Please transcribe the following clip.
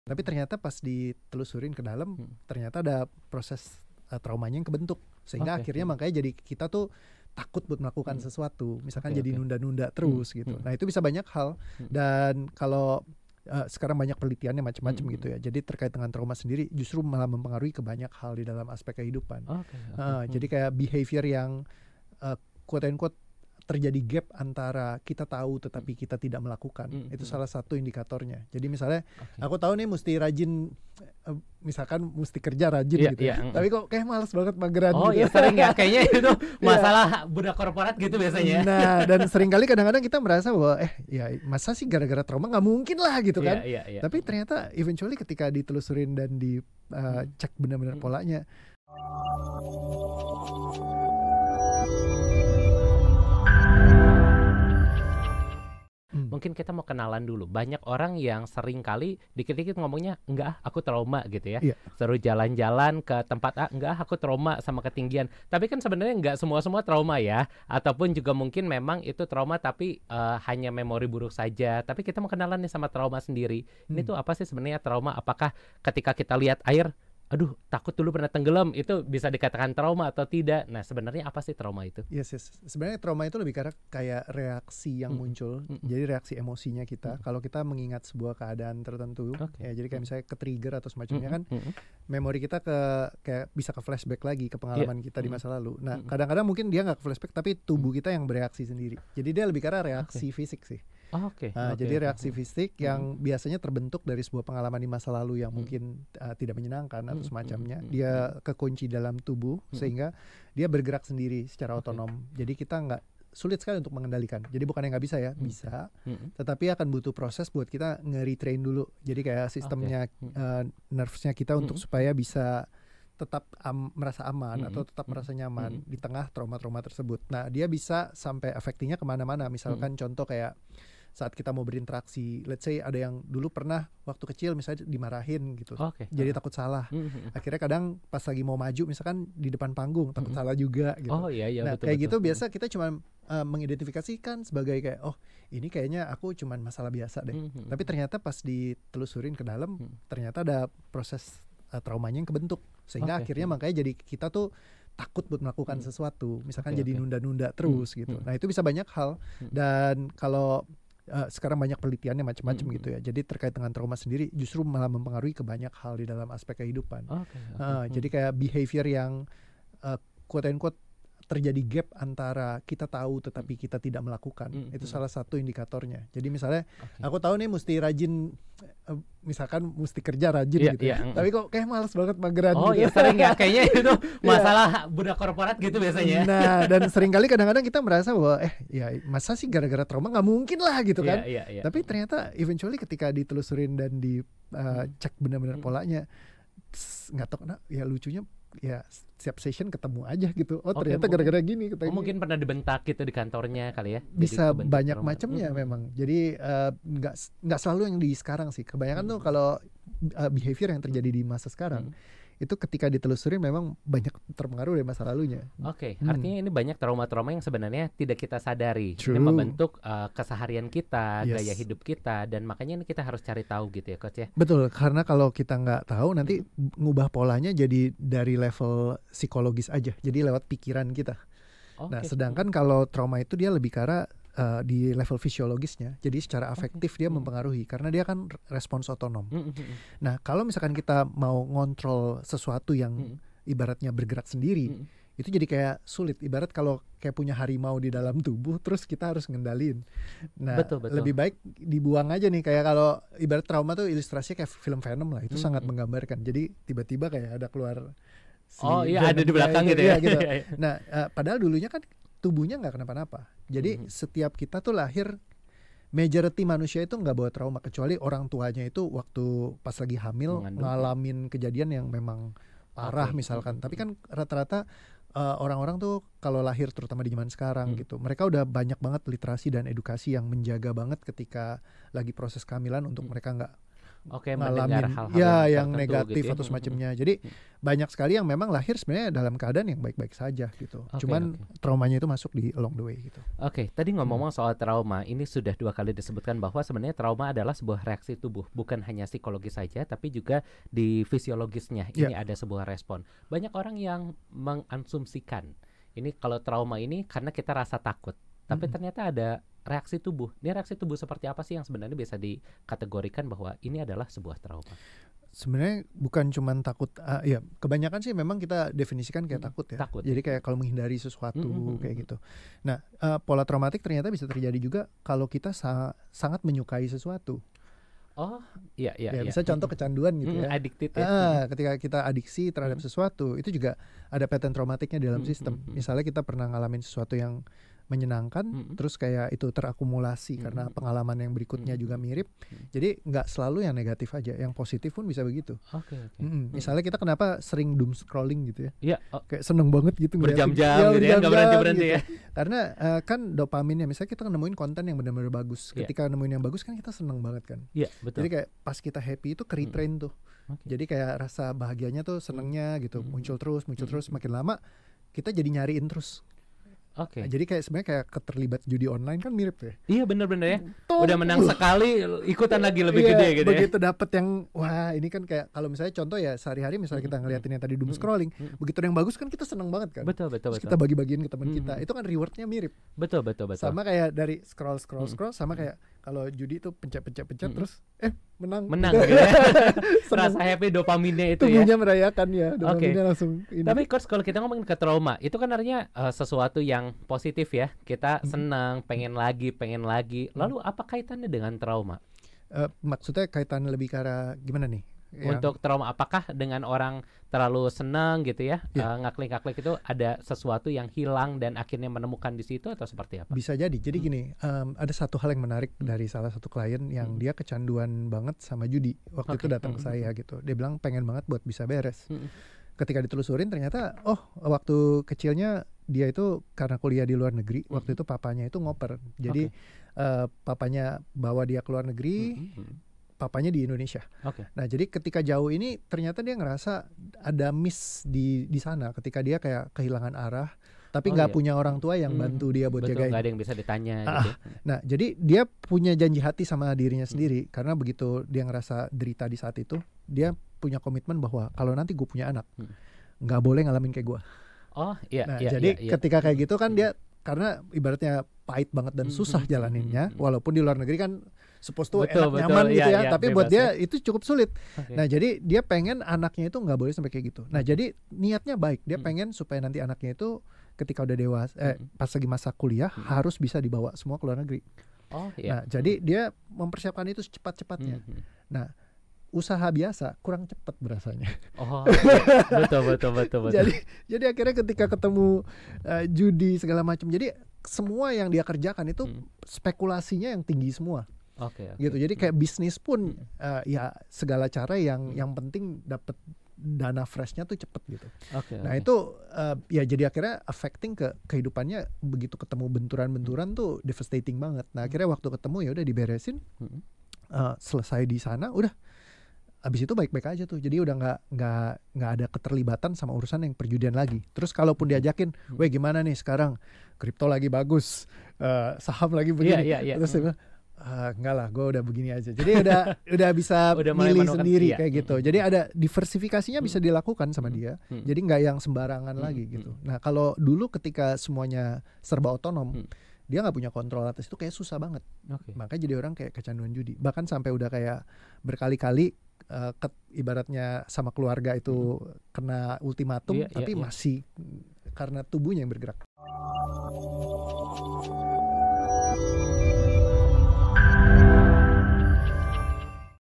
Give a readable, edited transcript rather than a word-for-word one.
Tapi ternyata pas ditelusurin ke dalam, ternyata ada proses traumanya yang kebentuk. Sehingga akhirnya makanya jadi kita tuh takut buat melakukan sesuatu. Misalkan jadi nunda-nunda terus gitu. Nah itu bisa banyak hal. Dan kalau sekarang banyak penelitiannya macam-macam gitu ya. Jadi terkait dengan trauma sendiri justru malah mempengaruhi ke banyak hal di dalam aspek kehidupan. Jadi kayak behavior yang quote unquote terjadi gap antara kita tahu tetapi kita tidak melakukan. Itu salah satu indikatornya. Jadi misalnya aku tahu nih mesti rajin, misalkan mesti kerja rajin gitu ya. Tapi kok kayak malas banget mageran gitu. Oh iya sering ya, kayaknya itu masalah budak korporat gitu biasanya. Nah dan seringkali kadang-kadang kita merasa bahwa ya masa sih gara-gara trauma, nggak mungkin lah gitu kan. Tapi ternyata eventually ketika ditelusurin dan dicek benar-benar polanya. Mungkin kita mau kenalan dulu. Banyak orang yang sering kali dikit-dikit ngomongnya, enggak aku trauma gitu ya. Seru jalan-jalan ke tempat A, enggak aku trauma sama ketinggian. Tapi kan sebenarnya enggak semua trauma ya. Ataupun juga mungkin memang itu trauma tapi hanya memori buruk saja. Tapi kita mau kenalan nih sama trauma sendiri. Ini tuh apa sih sebenarnya trauma? Apakah ketika kita lihat air, aduh takut dulu pernah tenggelam, itu bisa dikatakan trauma atau tidak? Nah sebenarnya apa sih trauma itu? Yes. Sebenarnya trauma itu lebih kayak reaksi yang muncul. Jadi reaksi emosinya kita kalau kita mengingat sebuah keadaan tertentu. Ya, jadi kayak misalnya ke trigger atau semacamnya kan, memori kita kayak bisa ke flashback lagi ke pengalaman kita di masa lalu. Nah kadang-kadang mungkin dia nggak ke flashback tapi tubuh kita yang bereaksi sendiri. Jadi dia lebih karena reaksi fisik sih. Jadi reaksi fisik yang biasanya terbentuk dari sebuah pengalaman di masa lalu yang mungkin tidak menyenangkan atau semacamnya. Dia kekunci dalam tubuh sehingga dia bergerak sendiri secara otonom. Jadi kita nggak sulit sekali untuk mengendalikan. Jadi bukannya nggak bisa ya, bisa. Tetapi akan butuh proses buat kita nge-retrain dulu. Jadi kayak sistemnya nervesnya kita untuk supaya bisa tetap merasa aman atau tetap merasa nyaman di tengah trauma-trauma tersebut. Nah dia bisa sampai efeknya kemana-mana. Misalkan contoh kayak saat kita mau berinteraksi, let's say ada yang dulu pernah waktu kecil misalnya dimarahin gitu, jadi takut salah. Akhirnya kadang pas lagi mau maju misalkan di depan panggung takut salah juga gitu. Nah betul, kayak gitu biasa kita cuma mengidentifikasikan sebagai kayak ini kayaknya aku cuma masalah biasa deh. Tapi ternyata pas ditelusurin ke dalam, ternyata ada proses traumanya yang kebentuk. Sehingga akhirnya makanya jadi kita tuh takut buat melakukan sesuatu. Misalkan jadi nunda-nunda terus gitu. Nah itu bisa banyak hal. Dan kalau sekarang banyak penelitiannya macam-macam gitu ya. Jadi terkait dengan trauma sendiri justru malah mempengaruhi ke banyak hal di dalam aspek kehidupan. Jadi kayak behavior yang quote unquote terjadi gap antara kita tahu tetapi kita tidak melakukan. Itu salah satu indikatornya. Jadi misalnya aku tahu nih mesti rajin, misalkan mesti kerja rajin gitu. Tapi kok kayak malas banget mageran gitu. Iya sering ya, kayaknya itu masalah budak korporat gitu biasanya. Nah dan seringkali kadang-kadang kita merasa bahwa ya masa sih gara-gara trauma, nggak mungkin lah gitu kan. Tapi ternyata eventually ketika ditelusurin dan dicek benar-benar polanya, nggak tahu kenapa ya lucunya ya setiap session ketemu aja gitu. Ternyata gara-gara gini. Mungkin pernah dibentak gitu di kantornya kali ya. Bisa banyak macamnya memang. Jadi nggak selalu yang di sekarang sih. Kebanyakan tuh kalau behavior yang terjadi di masa sekarang itu ketika ditelusuri memang banyak terpengaruh dari masa lalunya. Artinya ini banyak trauma-trauma yang sebenarnya tidak kita sadari. Ini membentuk keseharian kita, gaya hidup kita, dan makanya ini kita harus cari tahu gitu ya Coach ya. Betul, karena kalau kita nggak tahu nanti ngubah polanya jadi dari level psikologis aja, jadi lewat pikiran kita. Nah sedangkan kalau trauma itu dia lebih ke arah di level fisiologisnya, jadi secara afektif dia mempengaruhi karena dia kan respons otonom. Nah kalau misalkan kita mau ngontrol sesuatu yang ibaratnya bergerak sendiri, itu jadi kayak sulit. Ibarat kalau kayak punya harimau di dalam tubuh terus kita harus ngendalin. Nah betul. Lebih baik dibuang aja nih. Kayak kalau ibarat trauma tuh ilustrasinya kayak film Venom lah, itu sangat menggambarkan. Jadi tiba-tiba kayak ada keluar ada di belakang gitu ya. Gitu. Nah padahal dulunya kan tubuhnya nggak kenapa-napa. Jadi setiap kita tuh lahir, majority manusia itu nggak bawa trauma kecuali orang tuanya itu waktu pas lagi hamil ngalamin kejadian yang memang parah misalkan. Tapi kan rata-rata orang-orang tuh kalau lahir terutama di zaman sekarang gitu, mereka udah banyak banget literasi dan edukasi yang menjaga banget ketika lagi proses kehamilan untuk mereka nggak ngalamin yang negatif gitu atau semacamnya. Jadi banyak sekali yang memang lahir sebenarnya dalam keadaan yang baik-baik saja gitu. Cuman traumanya itu masuk di along the way gitu. Tadi ngomong-ngomong soal trauma, ini sudah 2 kali disebutkan bahwa sebenarnya trauma adalah sebuah reaksi tubuh, bukan hanya psikologis saja, tapi juga di fisiologisnya. Ini ada sebuah respon. Banyak orang yang mengasumsikan ini kalau trauma ini karena kita rasa takut, tapi ternyata ada reaksi tubuh. Ini reaksi tubuh seperti apa sih yang sebenarnya bisa dikategorikan bahwa ini adalah sebuah trauma? Sebenarnya bukan cuma takut, ya kebanyakan sih memang kita definisikan kayak takut ya. Jadi kayak kalau menghindari sesuatu kayak gitu. Nah, pola traumatik ternyata bisa terjadi juga kalau kita sangat menyukai sesuatu. Iya. Bisa contoh kecanduan gitu ya. Addicted ya. Ketika kita adiksi terhadap sesuatu, itu juga ada pattern traumatiknya di dalam sistem. Misalnya kita pernah ngalamin sesuatu yang menyenangkan, terus kayak itu terakumulasi karena pengalaman yang berikutnya juga mirip. Jadi nggak selalu yang negatif aja, yang positif pun bisa begitu. Misalnya kita kenapa sering doom scrolling gitu ya? Kayak seneng banget gitu berjam-jam gitu ya, nggak berhenti-berhenti ya. Karena kan dopaminnya, misalnya kita nemuin konten yang benar-benar bagus. Ketika nemuin yang bagus kan kita seneng banget kan. Betul. Jadi kayak pas kita happy itu ke-retrain tuh. Jadi kayak rasa bahagianya tuh, senengnya gitu muncul terus makin lama kita jadi nyariin terus. Jadi kayak sebenarnya kayak keterlibat judi online kan mirip tuh ya. Iya benar-benar ya. Udah menang sekali ikutan lagi lebih gede gitu ya. Begitu dapet yang wah ini kan kayak kalau misalnya contoh ya sehari-hari misalnya kita ngeliatin yang tadi doom scrolling, begitu yang bagus kan kita seneng banget kan. Betul. Kita bagi-bagiin ke teman kita. Itu kan rewardnya mirip. Betul. Sama kayak dari scroll sama kayak kalau judi itu pencet terus menang gitu ya. Rasa happy dopaminnya itu tubuhnya merayakan ya, dopaminnya langsung ini. Tapi Coach, kalau kita ngomongin ke trauma, itu kan artinya sesuatu yang positif ya. Kita senang, pengen lagi. Lalu apa kaitannya dengan trauma? Maksudnya kaitannya lebih ke arah gimana nih? Untuk trauma, apakah dengan orang terlalu senang gitu ya, ngaklik-ngaklik itu ada sesuatu yang hilang dan akhirnya menemukan di situ atau seperti apa? Bisa jadi gini, ada satu hal yang menarik dari salah satu klien yang dia kecanduan banget sama judi. Waktu itu datang ke saya gitu, dia bilang pengen banget buat bisa beres. Ketika ditelusurin ternyata waktu kecilnya dia itu karena kuliah di luar negeri, waktu itu papanya itu ngoper. Jadi papanya bawa dia ke luar negeri, papanya di Indonesia. Nah, jadi ketika jauh ini ternyata dia ngerasa ada miss di sana ketika dia kayak kehilangan arah, tapi nggak punya orang tua yang bantu dia buat jagain. Nggak ada yang bisa ditanya gitu. Nah, jadi dia punya janji hati sama dirinya sendiri karena begitu dia ngerasa derita di saat itu, dia punya komitmen bahwa kalau nanti gue punya anak, nggak boleh ngalamin kayak gue. Jadi ketika kayak gitu kan dia karena ibaratnya pahit banget dan susah jalaninnya, walaupun di luar negeri kan supposed to enak nyaman gitu ya, tapi buat dia itu cukup sulit. Nah, jadi dia pengen anaknya itu nggak boleh sampai kayak gitu. Nah, jadi niatnya baik, dia pengen supaya nanti anaknya itu ketika udah dewasa, pas lagi masa kuliah harus bisa dibawa semua ke luar negeri. Nah, jadi dia mempersiapkan itu secepat-cepatnya. Nah, usaha biasa kurang cepat berasanya. Betul. Jadi akhirnya ketika ketemu judi segala macam, jadi semua yang dia kerjakan itu spekulasinya yang tinggi semua. Gitu. Jadi kayak bisnis pun ya segala cara yang penting dapat dana freshnya tuh cepet gitu. Nah itu ya jadi akhirnya affecting ke kehidupannya, begitu ketemu benturan-benturan tuh devastating banget. Nah akhirnya waktu ketemu ya udah diberesin, selesai di sana udah. Abis itu baik-baik aja tuh, jadi udah nggak ada keterlibatan sama urusan yang perjudian lagi. Terus kalaupun diajakin, weh gimana nih sekarang, kripto lagi bagus, saham lagi begini, terus dia bilang, enggak lah, gue udah begini aja. Jadi udah bisa milih sendiri kayak gitu. Jadi ada diversifikasinya bisa dilakukan sama dia. Jadi nggak yang sembarangan lagi gitu. Nah kalau dulu ketika semuanya serba otonom, dia nggak punya kontrol atas itu, kayak susah banget. Makanya jadi orang kayak kecanduan judi. Bahkan sampai udah kayak berkali-kali ibaratnya sama keluarga itu kena ultimatum, tapi masih karena tubuhnya yang bergerak.